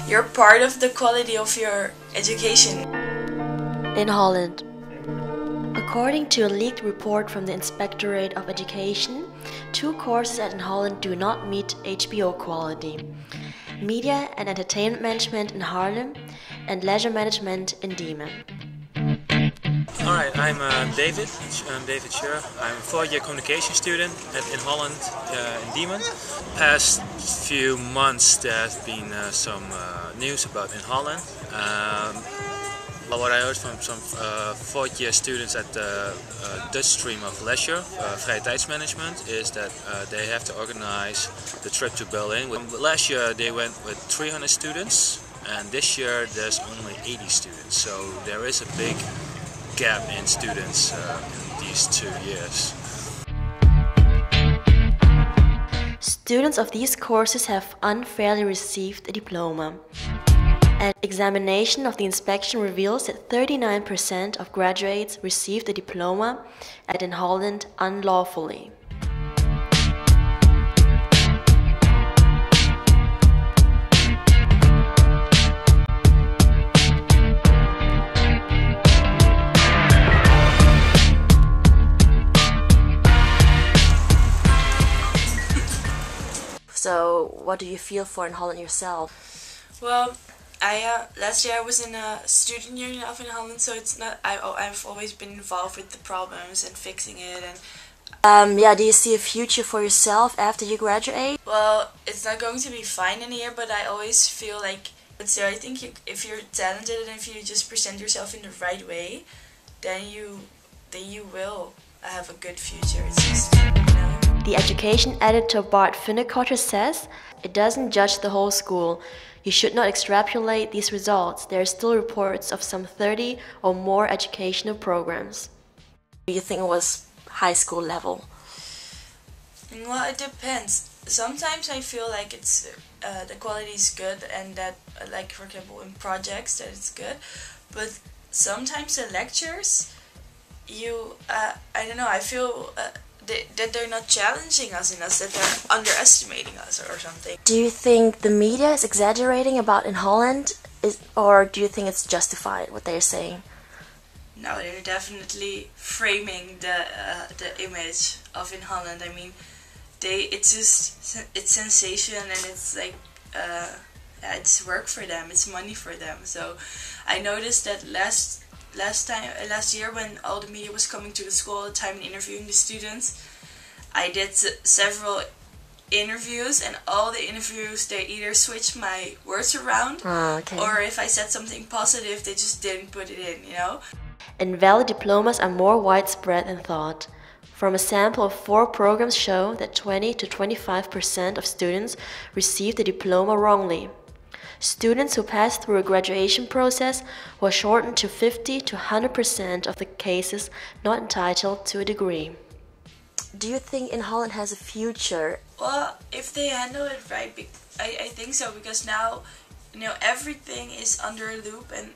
You're part of the quality of your education. In Holland. According to a leaked report from the Inspectorate of Education, 2 courses at InHolland do not meet HBO quality: Media and Entertainment Management in Haarlem and Leisure Management in Diemen. Alright, I'm David Schur. I'm a 4-year communication student at InHolland in Diemen. Past few months there has been some news about InHolland. What I heard from some 4th-year students at the Dutch stream of leisure, vrije tijdsmanagement, is that they have to organize the trip to Berlin. Last year they went with 300 students, and this year there's only 80 students. So there is a big gap in students in these 2 years. Students of these courses have unfairly received a diploma. An examination of the inspection reveals that 39% of graduates received a diploma at InHolland unlawfully. So, what do you feel for InHolland yourself? Well, last year I was in a student union of InHolland, so it's not. I've always been involved with the problems and fixing it. And do you see a future for yourself after you graduate? well, it's not going to be fine in here, but I always feel like. So I think if you're talented and if you just present yourself in the right way, then you will have a good future. It's just, The education editor Bart Funnekotter says, "It doesn't judge the whole school. You should not extrapolate these results. There are still reports of some 30 or more educational programs." Do you think it was high school level? Well, it depends. Sometimes I feel like it's the quality is good, and that, like for example in projects, that it's good. But sometimes the lectures, I don't know. I feel that they're not challenging us enough, that they're underestimating us or something. Do you think the media is exaggerating about InHolland, or do you think it's justified what they're saying? No, they're definitely framing the image of InHolland. I mean, it's sensation, and it's like it's work for them, it's money for them. So I noticed that last year when all the media was coming to the school all the time and interviewing the students, I did several interviews, and all the interviews they either switched my words around, or if I said something positive they just didn't put it in, Invalid diplomas are more widespread than thought. From a sample of 4 programs show that 20 to 25% of students received a diploma wrongly. Students who passed through a graduation process were shortened to 50 to 100% of the cases not entitled to a degree. Do you think InHolland has a future? Well, if they handle it right, I think so, because now everything is under a loop, and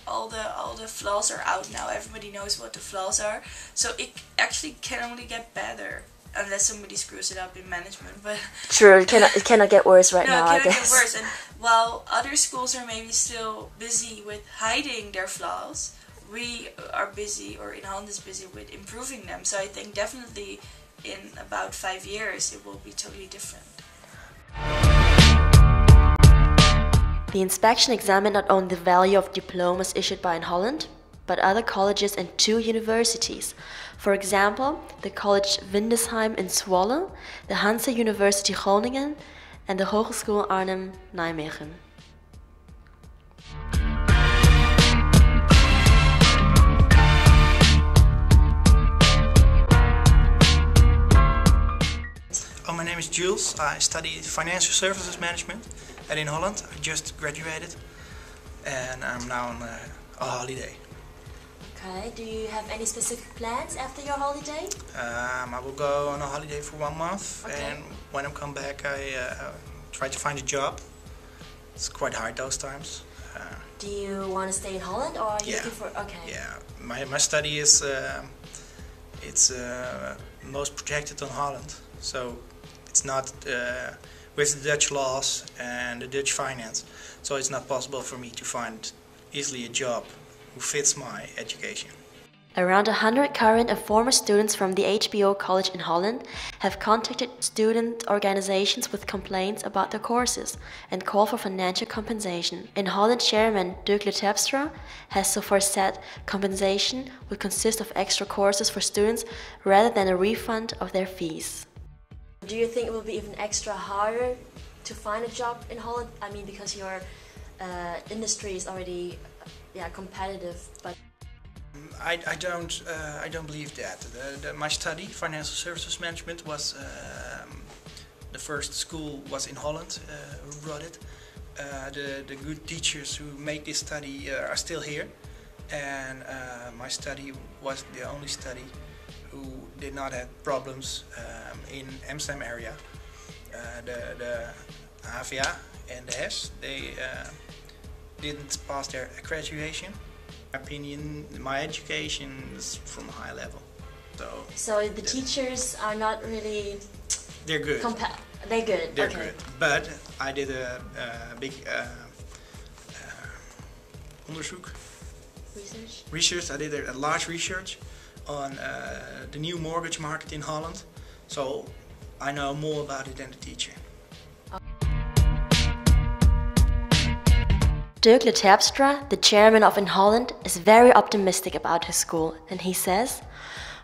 all the flaws are out now. Everybody knows what the flaws are, so it actually can only get better. Unless somebody screws it up in management, but true, it cannot get worse right now. No, I guess. It cannot get worse. And while other schools are maybe still busy with hiding their flaws, we are busy, or InHolland is busy with improving them. So I think definitely in about 5 years it will be totally different. The inspection examined not only the value of diplomas issued by InHolland, but other colleges and 2 universities. For example, the College Windesheim in Zwolle, the Hanse University Groningen, and the Hogeschool Arnhem-Nijmegen. My name is Jules. I study Financial Services Management at InHolland. I just graduated and I'm now on a holiday. Okay, do you have any specific plans after your holiday? I will go on a holiday for 1 month, and when I come back I try to find a job. It's quite hard those times. Do you want to stay in Holland, or are you looking for... Okay. Yeah, my study is it's most projected on Holland, so it's not with the Dutch laws and the Dutch finance. So it's not possible for me to find easily a job who fits my education. Around 100 current and former students from the HBO College in Holland have contacted student organizations with complaints about their courses and call for financial compensation. InHolland chairman Dirk Terpstra has so far said compensation would consist of extra courses for students rather than a refund of their fees. Do you think it will be even extra harder to find a job in Holland? I mean, because your industry is already competitive, but I don't believe that. My study, financial services management, was the first school was in Holland who brought it. The good teachers who made this study are still here, and my study was the only study who did not have problems in Amsterdam area. The HVA and the HES, they didn't pass their graduation. In my opinion, my education is from a high level. So the teachers are not really... They're good. They're good. They're okay. good. But I did a big onderzoek. Research. I did a large research on the new mortgage market in Holland. So I know more about it than the teacher. Dirk Terpstra, the chairman of InHolland, is very optimistic about his school, and he says,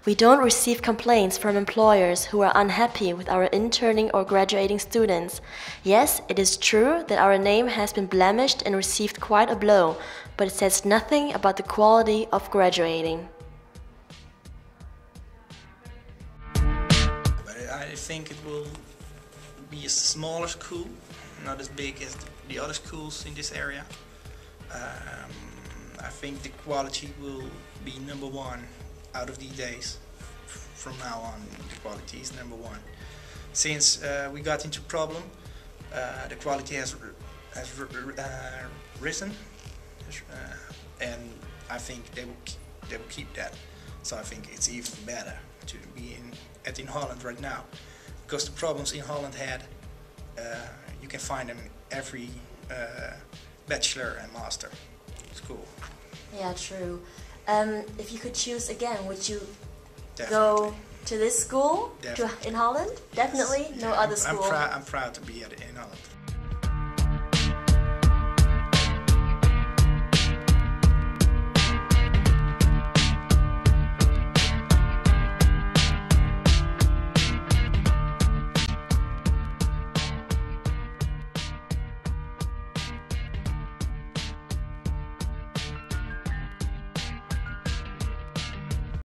"We don't receive complaints from employers who are unhappy with our interning or graduating students. Yes, it is true that our name has been blemished and received quite a blow, but it says nothing about the quality of graduating." But I think it will be a smaller school, not as big as the other schools in this area. I think the quality will be number one out of these days. From now on, the quality is number one. Since we got into problem, the quality has risen, and I think they will keep that. So I think it's even better to be at InHolland right now, because the problems InHolland had, you can find them every bachelor and master school. Yeah, true. If you could choose again, would you Definitely. go to this school Definitely. in Holland? Definitely, Yes. no Yeah, other school. I'm proud to be at